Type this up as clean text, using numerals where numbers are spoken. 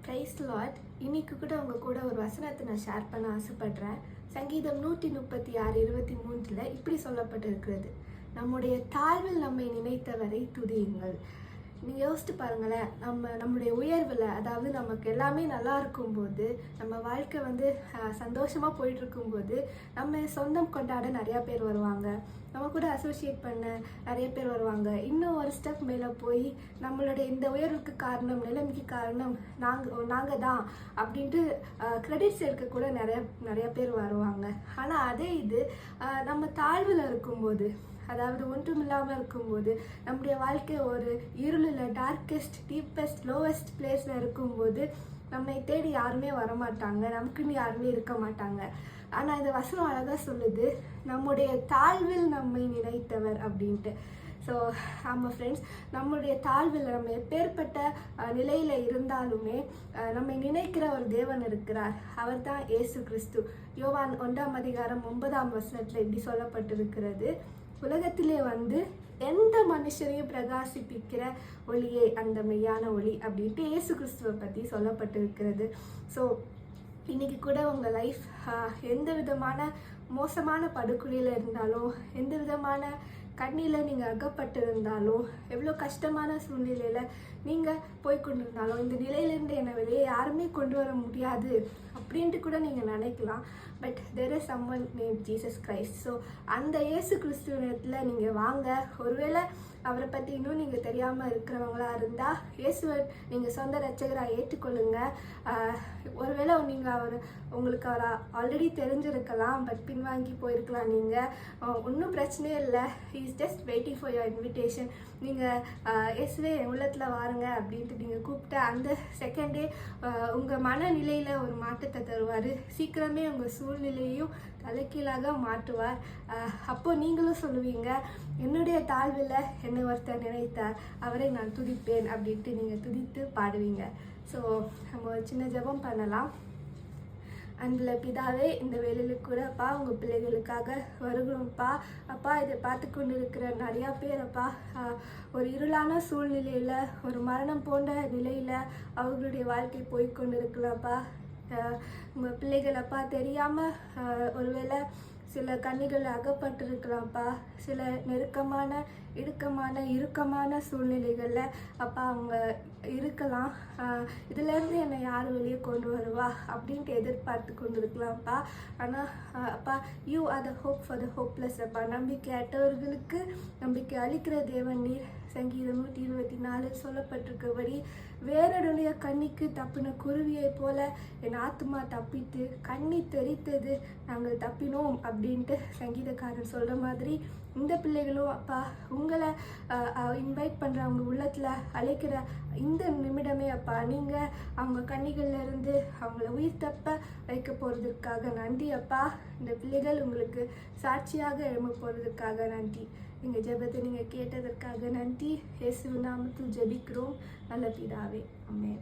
Price Lord. இன்னைக்கு கூட உங்கள் கூட ஒரு வசனத்தை நான் ஷேர் பண்ண ஆசைப்படுறேன். சங்கீதம் 136:23 இப்படி சொல்லப்பட்டிருக்கிறது, நம்முடைய தாழ்வில் நம்மை நினைத்தவரை துதியுங்கள். நீங்கள் யோசிச்சு பாருங்களேன், நம்முடைய உயர்வில், அதாவது நமக்கு எல்லாமே நல்லா இருக்கும்போது, நம்ம வாழ்க்கை சந்தோஷமாக போயிட்டு இருக்கும்போது நம்ம சொந்தம் கொண்டாட நிறையா பேர் வருவாங்க, நம்ம கூட அசோசியேட் பண்ண நிறைய பேர் வருவாங்க. இன்னும் ஒரு ஸ்டெப் மேலே போய் நம்மளுடைய இந்த உயர்வுக்கு காரணம், நிலைமைக்கு காரணம் நாங்கள் தான் அப்படின்ட்டு கிரெடிட்ஸ் எடுக்க கூட நிறைய பேர் வருவாங்க. ஆனால் அதே இது நம்ம தாழ்வில் இருக்கும்போது, அதாவது ஒன்றும் இல்லாமல் இருக்கும்போது, நம்முடைய வாழ்க்கை ஒரு இருளில், டார்க்கெஸ்ட், டீப்பஸ்ட், லோவஸ்ட் பிளேஸில் இருக்கும்போது நம்மை தேடி யாருமே வரமாட்டாங்க, நமக்குன்னு யாருமே இருக்க மாட்டாங்க. ஆனால் இந்த வசனம் அழகாக சொல்லுது, நம்முடைய தாழ்வில் நம்மை நினைத்தவர் அப்படின்ட்டு. ஸோ ஆமாம் ஃப்ரெண்ட்ஸ், நம்மளுடைய தாழ்வில் நம்ம எப்பேற்பட்ட நிலையில் இருந்தாலுமே நம்மை நினைக்கிற ஒரு தேவன் இருக்கிறார். அவர் தான் இயேசு கிறிஸ்து. யோவான் 1:9 இப்படி சொல்லப்பட்டிருக்கிறது, உலகத்திலே எந்த மனுஷரையும் பிரகாசிப்பிக்கிற ஒளியே அந்த மெய்யான ஒளி அப்படின்ட்டு இயேசு கிறிஸ்துவை பற்றி சொல்லப்பட்டிருக்கிறது. ஸோ இன்னைக்கு கூட உங்கள் லைஃப் எந்த விதமான மோசமான படுகொலையில் இருந்தாலும், எந்த விதமான கண்ணியில் நீங்கள் அகப்பட்டிருந்தாலும், எவ்வளோ கஷ்டமான சூழ்நிலையில் நீங்கள் போய்கொண்டிருந்தாலும், இந்த நிலையிலேருந்து என்னை வெளியே யாருமே கொண்டு வர முடியாது அப்படின்ட்டு கூட நீங்கள் நினைக்கலாம். But there is someone named Jesus Christ. So அந்த இயேசு கிறிஸ்துவத்தில் நீங்கள் வாங்க. ஒருவேளை அவரை பற்றி இன்னும் நீங்கள் தெரியாமல் இருக்கிறவங்களா இருந்தால் இயேசுவை நீங்கள் சொந்த ரட்சகராக ஏற்றுக்கொள்ளுங்க. ஒருவேளை நீங்கள் உங்களுக்கு அவரை ஆல்ரெடி தெரிஞ்சிருக்கலாம், பட் பின்வாங்கி போயிருக்கலாம். நீங்கள் ஒன்றும் பிரச்சனையே இல்லை. He is just waiting for your invitation. நீங்கள் இயேசுவே என் உள்ளத்தில் வாருங்க அப்படின்ட்டு நீங்கள் கூப்பிட்ட அந்த செகண்டே உங்கள் மனநிலையில் ஒரு மாற்றத்தை தருவார். சீக்கிரமே உங்கள் சூழ்நிலையையும் தலைக்கீழாக மாற்றுவார். அப்போது நீங்களும் சொல்லுவீங்க, என்னுடைய தாழ்வில் என்னை ஒருத்தர் நினைத்தார், அவரை நான் துதிப்பேன் அப்படின்ட்டு நீங்கள் துதித்து பாடுவீங்க. ஸோ நம்ம ஒரு சின்ன ஜெபம் பண்ணலாம். அன்பில் பிதாவே, இந்த வேலையில் கூட அப்பா உங்கள் பிள்ளைகளுக்காக வருகிறோம்ப்பா. அப்பா, இதை பார்த்து கொண்டு இருக்கிற நிறையா பேர் அப்பா ஒரு இருளான சூழ்நிலையில், ஒரு மரணம் போன்ற நிலையில் அவர்களுடைய வாழ்க்கை போய்கொண்டு இருக்கலாம்ப்பா. உங்கள் பிள்ளைகள் அப்பா தெரியாமல் ஒருவேளை சில கண்ணிகள் அகப்பட்டிருக்கலாம்ப்பா. சில நெருக்கமான, இறுக்கமான சூழ்நிலைகளில் அப்பா அவங்க இருக்கலாம். இதுலேருந்து என்னை யார் வெளியே கொண்டு வருவா அப்படின்ட்டு எதிர்பார்த்து கொண்டு இருக்கலாம்ப்பா. ஆனால் அப்பா, you are the hope for the hopeless அப்பா. நம்பிக்கை அற்றவர்களுக்கு நம்பிக்கை அளிக்கிற தேவன் நீர். சங்கீதம் 124 சொல்லப்பட்டிருக்கபடி, வேறனுடைய கண்ணிக்கு தப்பின குருவியை போல என் ஆத்மா தப்பித்து கண்ணி தெரித்தது, நாங்கள் தப்பினோம் அப்படின்ட்டு சங்கீதக்காரன் சொல்கிற மாதிரி இந்த பிள்ளைகளும் அப்பா உங்களை இன்வைட் பண்ணுற, அவங்க உள்ளத்தில் அழைக்கிற இந்த நிமிடமே அப்பா, நீங்கள் அவங்க கண்ணிகள்லேருந்து அவங்கள உயிர் தப்ப வைக்க போகிறதுக்காக நன்றி அப்பா. இந்த பிள்ளைகள் உங்களுக்கு சாட்சியாக எழும்ப போகிறதுக்காக நன்றி. எங்கள் ஜெபத்தை நீங்கள் கேட்டதற்காக நன்றி. இயேசு நாமத்தில் ஜெபிக்கிறோம் நல்ல பிதாவே, ஆமென்.